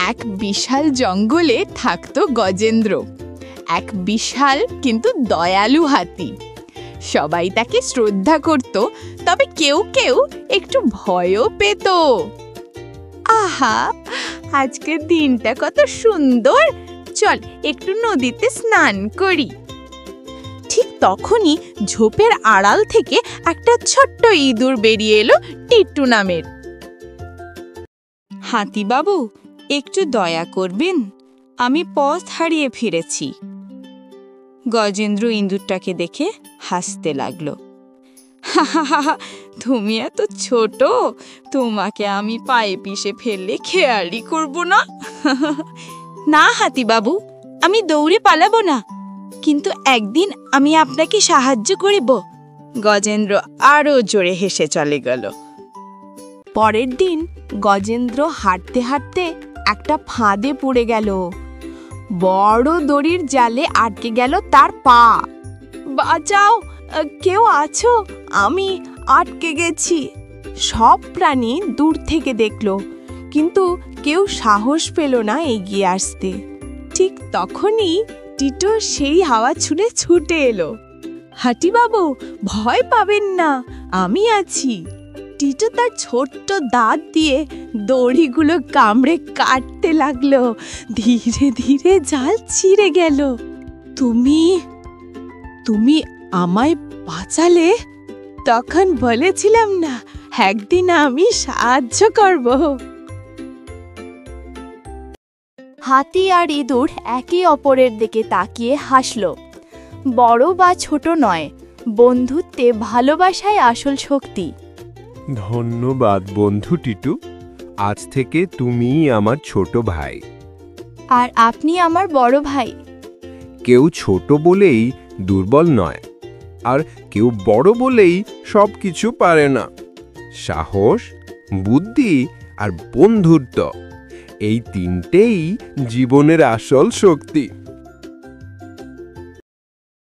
এক বিশাল জঙ্গলে থাকতো গজেন্দ্র, এক বিশাল কিন্তু দয়ালু হাতি। সবাই তাকে শ্রদ্ধা করত, তবে কেউ কেউ একটু ভয়ও পেত। আহা, আজকের দিনটা কত সুন্দর, চল একটু নদীতে স্নান করি। ঠিক তখনই ঝোপের আড়াল থেকে একটা ছোট্ট ইঁদুর বেরিয়ে এলো টিট্টু নামের। হাতিবাবু, একটু দয়া করবেন, আমি পথ হারিয়ে ফিরেছি। গজেন্দ্র ইঁদুরটাকে দেখে হাসতে লাগলো। তুমি এত ছোট, তোমাকে আমি পায়ে পিষে ফেললে খেয়ালই করব না। না হাতিবাবু, আমি দৌড়ে পালাবো না, কিন্তু একদিন আমি আপনাকে সাহায্য করিব। গজেন্দ্র আরো জোরে হেসে চলে গেল। পরের দিন গজেন্দ্র হাঁটতে হাঁটতে একটা ফাঁদে পড়ে গেল। বড় দড়ির জালে আটকে গেল তার পা। বাঁচাও, কেউ আছো? আমি আটকে গেছি। সব প্রাণী দূর থেকে দেখল, কিন্তু কেউ সাহস পেল না এগিয়ে আসতে। ঠিক তখনই টিটো সেই হাওয়া ছুঁড়ে ছুটে এলো। হাতিবাবু, ভয় পাবেন না, আমি আছি। টিটো তার ছোট্ট দাঁত দিয়ে দড়িগুলো কামড়ে কাটতে লাগলো। ধীরে ধীরে জাল ছিঁড়ে গেল। তুমি তুমি আমায় বাঁচালে? তখন বলেছিলাম না, একদিন আমি সাহায্য করব। হাতি আর ইঁদুর একে অপরের দিকে তাকিয়ে হাসল। বড় বা ছোট নয়, বন্ধুত্বে ভালোবাসায় আসল শক্তি। ধন্যবাদ বন্ধু টিটু, আজ থেকে তুমিই আমার ছোট ভাই। আর আপনি আমার বড় ভাই। কেউ ছোট বলেই দুর্বল নয়, আর কেউ বড় বলেই সব কিছু পারে না। সাহস, বুদ্ধি আর বন্ধুত্ব, এই তিনটেই জীবনের আসল শক্তি।